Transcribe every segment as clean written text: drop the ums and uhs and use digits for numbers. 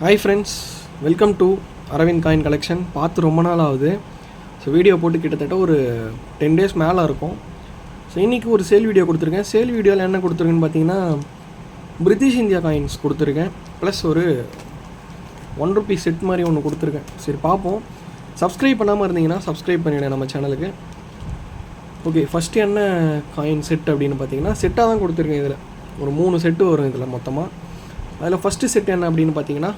Hi friends, welcome to Aravind coin collection. பார்த்து ரொம்ப நாள் ஆகுது. ஸோ வீடியோ போட்டு கிட்டத்தட்ட ஒரு 10 days மேலே இருக்கும். ஸோ இன்றைக்கி ஒரு சேல் வீடியோ கொடுத்துருக்கேன். சேல் வீடியோவில் என்ன கொடுத்துருக்கேன்னு பார்த்தீங்கன்னா, பிரிட்டிஷ் இந்தியா காயின்ஸ் கொடுத்துருக்கேன். ப்ளஸ் ஒரு ₹1 செட் மாதிரி ஒன்று கொடுத்துருக்கேன். சரி பார்ப்போம். சப்ஸ்கிரைப் பண்ணாமல் இருந்தீங்கன்னா சப்ஸ்கிரைப் பண்ணிவிடுங்க நம்ம சேனலுக்கு. ஓகே, ஃபஸ்ட்டு என்ன காயின் செட் அப்படின்னு பார்த்தீங்கன்னா, செட்டாக தான் கொடுத்துருக்கேன். இதில் ஒரு 3 செட்டு வரும் இதில் மொத்தமாக. அதில் ஃபஸ்ட்டு செட் என்ன அப்படின்னு பார்த்தீங்கன்னா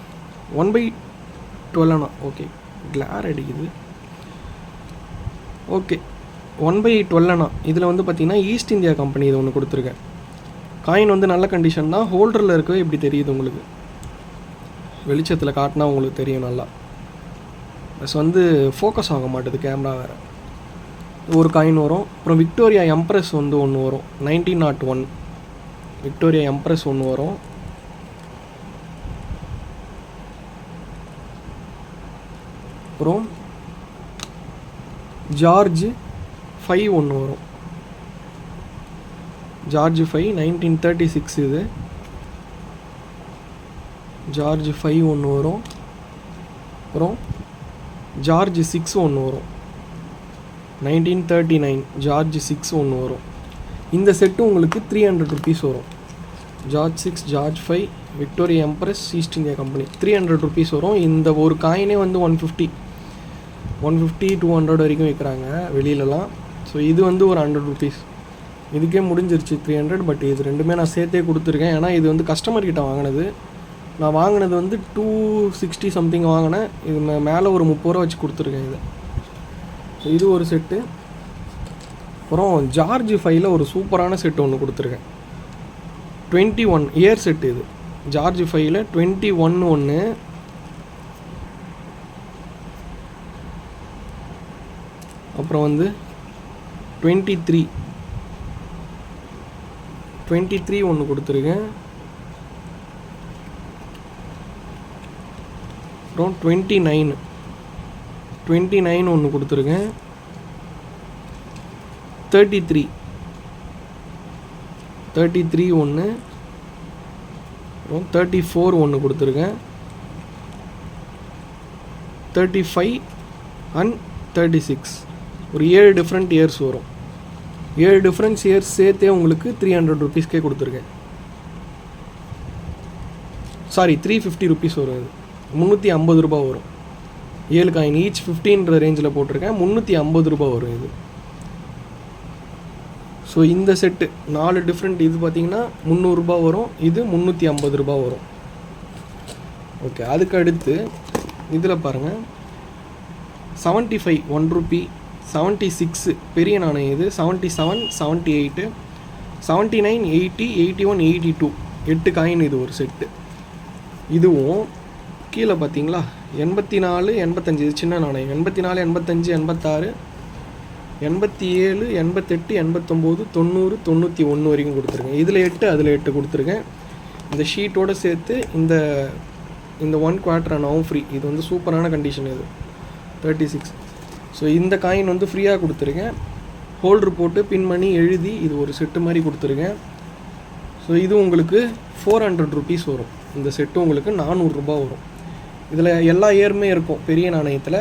1/12 அணா. ஓகே, கிளார் அடிக்குது. ஓகே, 1/12 அணா. இதில் வந்து பார்த்திங்கன்னா ஈஸ்ட் இந்தியா கம்பெனி இது ஒன்று கொடுத்துருக்கேன். காயின் வந்து நல்ல கண்டிஷன் தான். ஹோல்டரில் இருக்கவே இப்படி தெரியுது உங்களுக்கு. வெளிச்சத்தில் காட்டினா உங்களுக்கு தெரியும் நல்லா. ப்ளஸ் வந்து ஃபோக்கஸ் ஆக மாட்டுது கேமரா வேறு. ஒரு காயின் வரும். அப்புறம் விக்டோரியா எம்ப்ரஸ் வந்து ஒன்று வரும். 1901 விக்டோரியா எம்ப்ரஸ் ஒன்று வரும். அப்புறம் ஜார்ஜ் 5 ஒன்று வரும். ஜார்ஜ் 5 1936 இது. ஜார்ஜ் 5 ஒன்று வரும். அப்புறம் ஜார்ஜ் 6 ஒன்று வரும். 1939 ஜார்ஜ் 6 ஒன்று வரும். இந்த செட்டு உங்களுக்கு ₹300 வரும். George 6, George 5, Victoria Empress, East India Company, ₹300 வரும். இந்த ஒரு காயினே வந்து 150, 200 வரைக்கும் விற்கிறாங்க வெளியிலலாம். ஸோ இது வந்து ஒரு ₹100. இதுக்கே முடிஞ்சிருச்சு 300. பட் இது ரெண்டுமே நான் சேர்த்தே கொடுத்துருக்கேன். ஏன்னா இது வந்து கஸ்டமர் கிட்ட வாங்கினது. நான் வாங்கினது வந்து 260 சம்திங் வாங்கினேன். இது மேலே ஒரு ₹30 வச்சு கொடுத்துருக்கேன் இதை. ஸோ இது ஒரு செட்டு. அப்புறம் ஜார்ஜ் 5ல் ஒரு சூப்பரான செட்டு ஒன்று கொடுத்துருக்கேன். 21 இயர் செட்டு இது. ஜார்ஜ் 5ல் 21 ஒன்று. அப்புறம் வந்து 23 ஒன்று கொடுத்துருக்கேன். அப்புறம் 29 ஒன்று கொடுத்துருக்கேன். 33 ஒன்று. அப்புறம் 34 ஒன்று கொடுத்துருக்கேன். 35 அண்ட் 36. ஒரு 7 டிஃப்ரெண்ட் இயர்ஸ் வரும். 7 டிஃப்ரெண்ட் இயர்ஸ் சேர்த்தே உங்களுக்கு ₹300 கொடுத்துருக்கேன். சாரி, ₹350 வரும். இது ₹350 வரும். 7 காயின் ஈச் 15 ரேஞ்சில் போட்டிருக்கேன். ₹350 வரும் இது. ஸோ இந்த செட்டு 4 டிஃப்ரெண்ட். இது பார்த்தீங்கன்னா ₹300 வரும். இது ₹350 வரும். ஓகே, அதுக்கு அடுத்து இதில் பாருங்கள், 75 ₹1, 76 பெரிய நாணயம் இது. 77, 78, 79, 80, 81, 82 8 காயின் இது ஒரு செட்டு. இதுவும் கீழே பார்த்தீங்களா 84, 85 இது சின்ன நாணயம். 84, 85, 86, 87, 88, 89, 90, 91 வரைக்கும் கொடுத்துருக்கேன். இதில் 8, அதில் 8 கொடுத்துருக்கேன். இந்த ஷீட்டோடு சேர்த்து இந்த 1/4 அணாவும் ஃப்ரீ. இது வந்து சூப்பரான கண்டிஷன் இது. 36. ஸோ இந்த காயின் வந்து ஃப்ரீயாக கொடுத்துருக்கேன். ஹோல்ட்ரு போட்டு பின் பண்ணி எழுதி இது ஒரு செட்டு மாதிரி கொடுத்துருக்கேன். ஸோ இது உங்களுக்கு ₹400 வரும். இந்த செட்டு உங்களுக்கு ₹400 வரும். இதில் எல்லா இயருமே இருக்கும். பெரிய நாணயத்தில்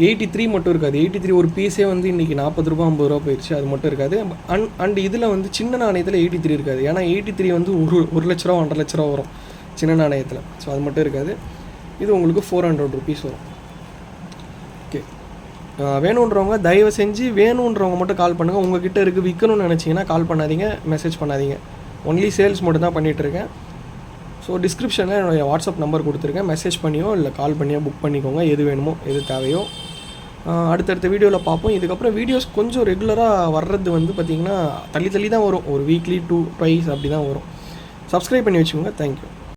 83 மட்டும் இருக்காது. 83 ஒரு பீஸே வந்து இன்றைக்கி ₹40, ₹50 போயிடுச்சு. அது மட்டும் இருக்காது. அண்ட் இதில் வந்து சின்ன நாணயத்தில் 83 இருக்காது. ஏன்னா 83 வந்து ஒரு லட்ச ரூபா, 1.5 லட்ச ரூபா வரும் சின்ன நாணயத்தில். ஸோ அது மட்டும் இருக்காது. இது உங்களுக்கு ₹400 வரும். ஓகே, வேணுன்றவங்க தயவு செஞ்சு வேணுன்றவங்க மட்டும் கால் பண்ணுங்கள். உங்கள்கிட்ட இருக்குது, விற்கணும்னு நினச்சிங்கன்னா கால் பண்ணாதீங்க, மெசேஜ் பண்ணாதீங்க. ஒன்லி சேல்ஸ் மட்டும் தான் பண்ணிகிட்ருக்கேன். ஸோ டிஸ்கிரிப்ஷனில் என்னுடைய வாட்ஸ்அப் நம்பர் கொடுத்துருக்கேன். மெசேஜ் பண்ணியோ இல்லை கால் பண்ணியோ புக் பண்ணிக்கோங்க. எது வேணுமோ எது தேவையோ. அடுத்தடுத்த வீடியோவில் பார்ப்போம். இதுக்கப்புறம் வீடியோஸ் கொஞ்சம் ரெகுலராக வர்றது வந்து பார்த்திங்கன்னா தள்ளி தான் வரும். ஒரு வீக்லி 2 twice அப்படி தான் வரும். சப்ஸ்கிரைப் பண்ணி வச்சுக்கோங்க. தேங்க்யூ.